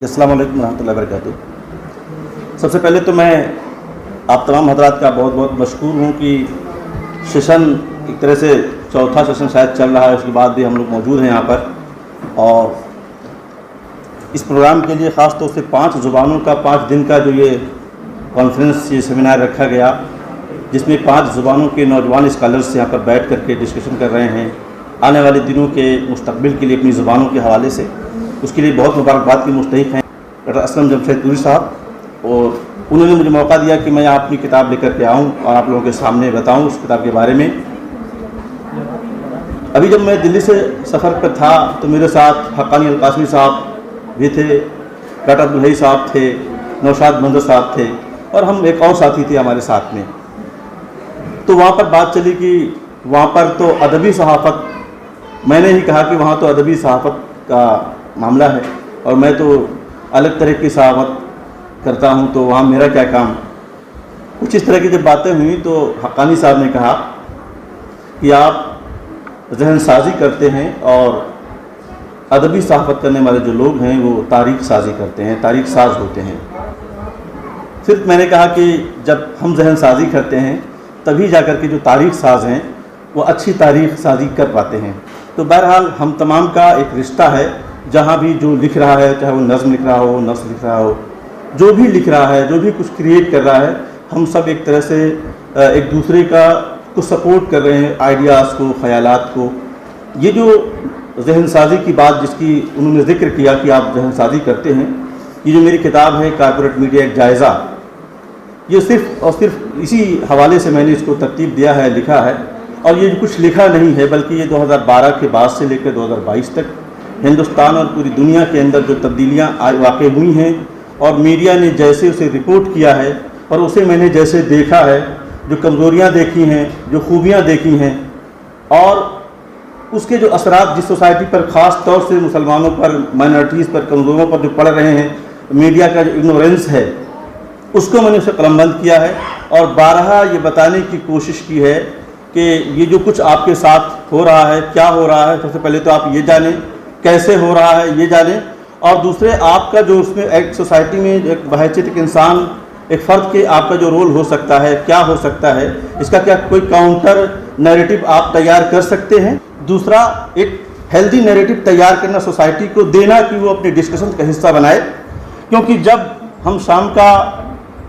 अस्सलाम वालेकुम रहमतुल्लाहि व बरकातुहू। सबसे पहले तो मैं आप तमाम हजरात का बहुत बहुत मशकूर हूँ कि सेशन एक तरह से चौथा सेशन शायद चल रहा है, उसके बाद भी हम लोग मौजूद हैं यहाँ पर। और इस प्रोग्राम के लिए ख़ास तौर से 5 ज़ुबानों का 5 दिन का जो ये कॉन्फ्रेंस, ये सेमिनार रखा गया, जिसमें 5 ज़ुबानों के नौजवान स्कॉलर्स यहाँ पर बैठ करके डिस्कशन कर रहे हैं आने वाले दिनों के मुस्तकबिल के लिए अपनी ज़ुबानों के हवाले से। उसके लिए बहुत मुबारकबाद के मुस्तहिक़ हैं डॉक्टर असलम जमशेदपुरी साहब, और उन्होंने मुझे मौका दिया कि मैं अपनी किताब लेकर के आऊँ और आप लोगों के सामने बताऊँ उस किताब के बारे में। अभी जब मैं दिल्ली से सफ़र पर था तो मेरे साथ हक्कानी अलकासमी साहब भी थे, डॉक्टर अब्दुल हई साहब थे, नौशाद मंजर साहब थे, और हम एक और साथी थे हमारे साथ में। तो वहाँ पर बात चली कि वहाँ पर तो अदबी सहाफ़त, मैंने ही कहा कि वहाँ तो अदबी सहाफ़त का मामला है और मैं तो अलग तरह की सहाफ़त करता हूँ, तो वहाँ मेरा क्या काम। कुछ इस तरह की जब बातें हुई तो हक्कानी साहब ने कहा कि आप जहन साजी करते हैं और अदबी सहाफ़त करने वाले जो लोग हैं वो तारीख़ साजी करते हैं, तारीख़ साज होते हैं। फिर मैंने कहा कि जब हम जहन साजी करते हैं तभी जाकर के जो तारीख़ साज हैं वो अच्छी तारीख़ साजी कर पाते हैं। तो बहरहाल हम तमाम का एक रिश्ता है, जहाँ भी जो लिख रहा है, चाहे वो नज़्म लिख रहा हो, नस्र लिख रहा हो, जो भी लिख रहा है, जो भी कुछ क्रिएट कर रहा है, हम सब एक तरह से एक दूसरे का को सपोर्ट कर रहे हैं, आइडियाज़ को, ख़यालात को। ये जो जहन साजी की बात जिसकी उन्होंने ज़िक्र किया कि आप जहन साजी करते हैं, ये जो मेरी किताब है कॉर्पोरेट मीडिया एक जायज़ा, ये सिर्फ़ और सिर्फ इसी हवाले से मैंने इसको तरतीब दिया है, लिखा है। और ये कुछ लिखा नहीं है बल्कि ये 2012 के बाद से लेकर 2022 तक हिंदुस्तान और पूरी दुनिया के अंदर जो तब्दीलियाँ वाक़ई हुई हैं और मीडिया ने जैसे उसे रिपोर्ट किया है और उसे मैंने जैसे देखा है, जो कमज़ोरियाँ देखी हैं, जो खूबियाँ देखी हैं, और उसके जो असरात जिस सोसाइटी पर ख़ास तौर से मुसलमानों पर, माइनॉरिटीज़ पर, कमज़ोरों पर जो पड़ रहे हैं, मीडिया का जो इग्नोरेंस है, उसको मैंने उसे कलमबंद किया है और बारहा ये बताने की कोशिश की है कि ये जो कुछ आपके साथ हो रहा है, क्या हो रहा है, सबसे पहले तो आप ये जानें कैसे हो रहा है, ये जानें, और दूसरे आपका जो उसमें एक सोसाइटी में एक बहैसियत एक इंसान, एक फ़र्द के आपका जो रोल हो सकता है, क्या हो सकता है, इसका क्या कोई काउंटर नैरेटिव आप तैयार कर सकते हैं। दूसरा, एक हेल्दी नैरेटिव तैयार करना, सोसाइटी को देना कि वो अपने डिस्कशन का हिस्सा बनाए, क्योंकि जब हम शाम का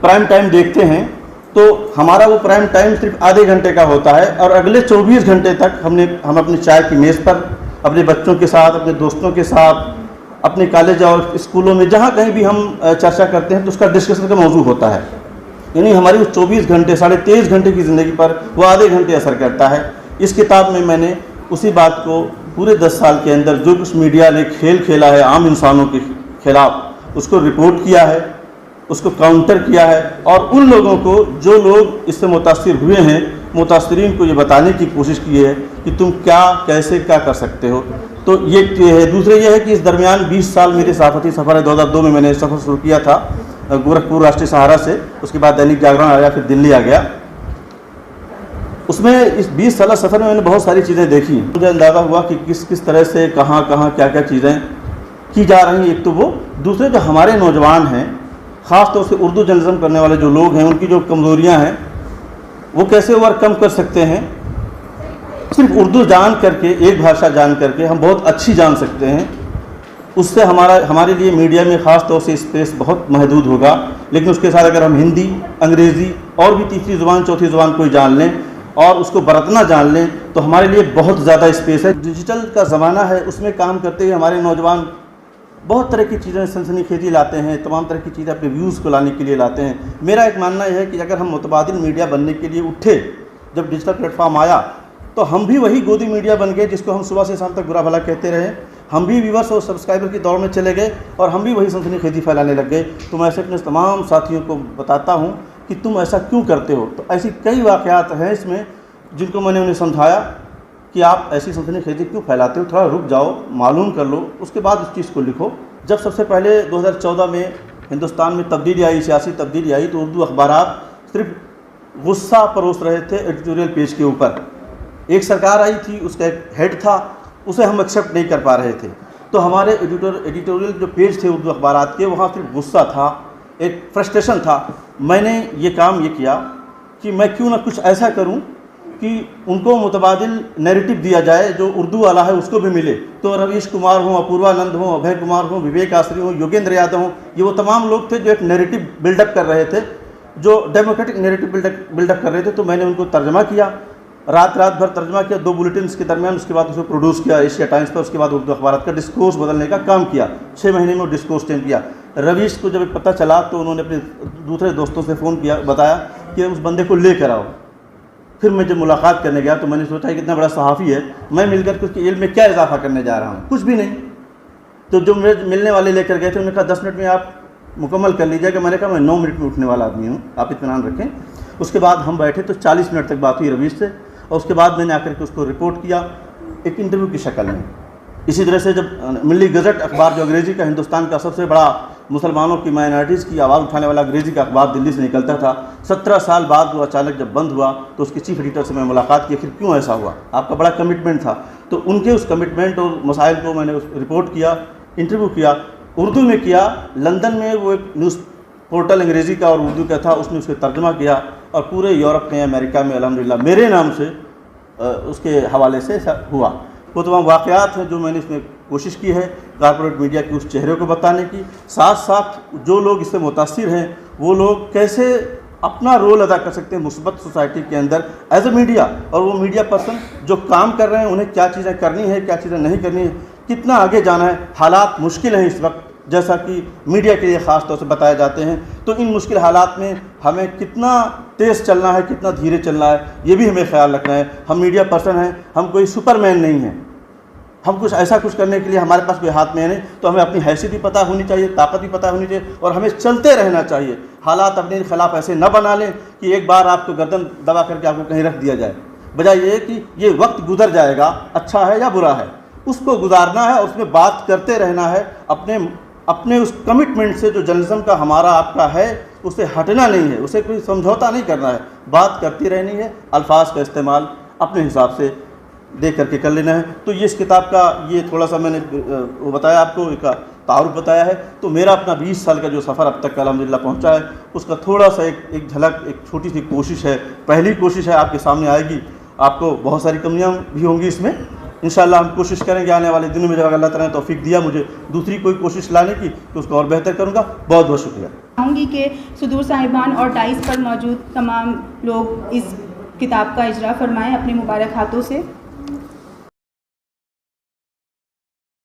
प्राइम टाइम देखते हैं तो हमारा वो प्राइम टाइम सिर्फ आधे घंटे का होता है और अगले 24 घंटे तक हम अपनी चाय की मेज़ पर अपने बच्चों के साथ, अपने दोस्तों के साथ, अपने कॉलेज और स्कूलों में जहाँ कहीं भी हम चर्चा करते हैं तो उसका डिस्कशन का मौजू होता है। यानी हमारी वो 24 घंटे, 23.5 घंटे की ज़िंदगी पर वो आधे घंटे असर करता है। इस किताब में मैंने उसी बात को पूरे 10 साल के अंदर जो कुछ मीडिया ने खेल खेला है आम इंसानों के ख़िलाफ़, उसको रिपोर्ट किया है, उसको काउंटर किया है, और उन लोगों को जो लोग इससे मुतासिर हुए हैं, मुतासिरीन को ये बताने की कोशिश की है कि तुम क्या, कैसे, क्या कर सकते हो। तो ये है। दूसरे ये है कि इस दरमियान 20 साल मेरे सहाफ़ती सफ़र है। 2002 में मैंने सफ़र शुरू किया था गोरखपुर राष्ट्रीय सहारा से, उसके बाद दैनिक जागरण आया, फिर दिल्ली आ गया। उसमें इस 20 साल सफ़र में मैंने बहुत सारी चीज़ें देखी। मुझे अंदाज़ा हुआ कि किस किस तरह से कहाँ कहाँ क्या क्या चीज़ें की जा रही हैं। एक तो वो, दूसरे जो हमारे नौजवान हैं, ख़ास तौर से उर्दू जर्नलिज्म करने वाले जो लोग हैं, उनकी जो कमज़ोरियाँ हैं वो कैसे ओवरकम कर सकते हैं। सिर्फ उर्दू जान करके, एक भाषा जान करके हम बहुत अच्छी जान सकते हैं, उससे हमारे लिए मीडिया में ख़ास तौर से स्पेस बहुत महदूद होगा। लेकिन उसके साथ अगर हम हिंदी, अंग्रेज़ी और भी तीसरी ज़ुबान, चौथी ज़ुबान कोई जान लें और उसको बरतना जान लें तो हमारे लिए बहुत ज़्यादा स्पेस है। डिजिटल का ज़माना है, उसमें काम करते हुए हमारे नौजवान बहुत तरह की चीज़ें सनसनीखेज़ी लाते हैं, तमाम तरह की चीज़ें अपने व्यूज़ को लाने के लिए लाते हैं। मेरा एक मानना यह है कि अगर हम मुतबादिल मीडिया बनने के लिए उठे, जब डिजिटल प्लेटफॉर्म आया तो हम भी वही गोदी मीडिया बन गए जिसको हम सुबह से शाम तक बुरा भला कहते रहे। हम भी व्यूअर्स और सब्सक्राइबर की दौड़ में चले गए और हम भी वही सनसनीखेज़ी फैलाने लग गए। तो मैं ऐसे अपने तमाम साथियों को बताता हूँ कि तुम ऐसा क्यों करते हो। तो ऐसी कई वाक़यात हैं इसमें जिनको मैंने उन्हें समझाया कि आप ऐसी सनसनीखेज़ी क्यों फैलाते हो, थोड़ा रुक जाओ, मालूम कर लो, उसके बाद उस चीज़ को लिखो। जब सबसे पहले 2014 में हिंदुस्तान में तब्दीली आई, सियासी तब्दीली आई, तो उर्दू अखबारात सिर्फ गुस्सा परोस रहे थे एडिटोरियल पेज के ऊपर। एक सरकार आई थी, उसका एक हेड था, उसे हम एक्सेप्ट नहीं कर पा रहे थे। تو ہمارے ایڈیٹوریل جو پیج تھے اردو اخبارات کے، وہاں صرف غصہ تھا، ایک فرسٹریشن تھا. میں نے یہ کام یہ کیا کہ میں کیوں نہ کچھ ایسا کروں کہ ان کو متبادل نیریٹو دیا جائے جو اردو والا ہے اس کو بھی ملے. تو رویش کمار ہوں، اپوروانند ہوں، ابھے کمار ہوں، وویک آسری ہوں، یوگیندر یادو ہوں، یہ وہ تمام لوگ تھے جو ایک نیریٹو بلڈ اپ کر رہے تھے، جو ڈیموکریٹک نیریٹو بلڈ اپ کر رہے تھے. تو میں نے ان کو ترجمہ کیا، رات بھر ترجمہ کیا 2 بلیٹنس کے درمیان. اس کے بعد اس کو پروڈیوس کیا ایشیا ٹائمز پر. اس کے بعد اردو اخبارات کا ڈسکورس بدلنے کا کام کیا. 6 مہینے میں وہ ڈسکورس چینج کیا. رویش کو جب پتہ چلا تو انہوں نے اپنے دوسرے دوستوں سے فون کیا، بتایا کہ اس بندے کو لے کر آؤ. پھر میں جب ملاقات کرنے گیا تو میں نے سوچا کہ اتنا بڑا صحافی ہے، میں مل کر اس کے علم میں کیا اضافہ کرنے جا رہا ہوں، کچھ بھی نہیں. تو جو میرے ملنے والے لے کر گئے تھے انہوں نے کہا 10 منٹ میں آپ مکمل کر لیجیے گا. میں نے کہا میں 9 منٹ میں اٹھنے والا آدمی ہوں، آپ اطمینان رکھیں. اس کے بعد ہم بیٹھے تو 40 منٹ تک بات ہوئی رویش سے، اور اس کے بعد میں نے آ کر کے اس کو رپورٹ کیا ایک انٹرویو کی شکل میں. اسی طرح سے جب ملی گزٹ اخبار جو انگریزی کا ہندوستان کا سب سے بڑا مسلمانوں کی مائنارٹیز کی آواز اٹھانے والا انگریزی کا اخبار دلی سے نکلتا تھا، 17 سال بعد وہ اچانک جب بند ہوا تو اس کے چیف ایڈیٹر سے میں ملاقات کی. پھر کیوں ایسا ہوا؟ آپ کا بڑا کمٹمنٹ تھا. تو ان کے اس کمٹمنٹ اور مسائل کو میں نے رپورٹ کیا، انٹرویو کیا، اردو میں کیا. لندن میں وہ ایک نیوز پورٹل انگریزی کا اور اردو کا تھا، اس نے اس کے ترجمہ کیا، اور پورے یورپ میں امریکہ میں الحمدللہ میرے نام سے اس کے حوالے سے ہوا. وہ تمام واقعات ہیں جو میں نے اس میں کوشش کی ہے کارپوریٹ میڈیا کے اس چہرے کو بتانے کی. ساتھ ساتھ جو لوگ اس سے متاثر ہیں وہ لوگ کیسے اپنا رول ادا کر سکتے ہیں مثبت سوسائٹی کے اندر ایز اے میڈیا، اور وہ میڈیا پرسن جو کام کر رہے ہیں انہیں کیا چیزیں کرنی ہے، کیا چیزیں نہیں کرنی ہے، کتنا آگے جانا ہے. حالات مشکل ہیں اس وقت جیسا کہ میڈیا کے لیے خاص طور سے بتائے جاتے ہیں. تو ان مشکل حالات میں ہمیں کتنا تیز چلنا ہے، کتنا دھیرے چلنا ہے، یہ بھی ہمیں خیال رکھنا ہے. ہم میڈیا پرسن ہیں، ہم کوئی سپر مین نہیں ہیں. ہم کچھ کرنے کے لیے ہمارے پاس کوئی ہاتھ میں نہیں. تو ہمیں اپنی حیثیت بھی پتہ ہونی چاہیے، طاقت بھی پتہ ہونی چاہیے، اور ہمیں چلتے رہنا چاہیے. حالات اپنے خلاف ایسے نہ بنا لیں کہ ایک بار آپ کو گردن دبا کر کے آپ کو کہیں رکھ دیا جائے. بجائے یہ کہ یہ وقت گزر جائے گا، اچھا ہے یا برا ہے، اس کو گزارنا ہے اور اس میں بات کرتے رہنا ہے. اپنے اس کمٹمنٹ سے جو جرنلزم کا ہمارا آپ کا ہے اسے ہٹنا نہیں ہے، اسے کوئی سمجھوتا نہیں کرنا ہے. بات کرتی رہنی ہے، الفاظ کا استعمال اپنے حساب سے دیکھ کر کے کر لینا ہے. تو یہ اس کتاب کا یہ تھوڑا سا میں نے وہ بتایا آپ کو، ایک تعارف بتایا ہے. تو میرا اپنا 20 سال کا جو سفر اب تک الحمدللہ پہنچا ہے اس کا تھوڑا سا ایک جھلک، ایک چھوٹی سی کوشش ہے، پہلی کوشش ہے، آپ کے سامنے آئے گی. آپ کو بہت ساری کمیاں بھی ہوں گی اس میں. انشاءاللہ ہم کوشش کریں گے آنے والے دنوں میں جب اللہ تعالیٰ نے توفیق دیا مجھے دوسری کوئی کوشش لانے کی تو اس کو اور بہتر کروں گا. بہت بہت شکریہ. چاہوں گی کہ صدور صاحبان اور ڈائس پر موجود تمام لوگ اس کتاب کا اجرا فرمائیں اپنے مبارک ہاتھوں سے.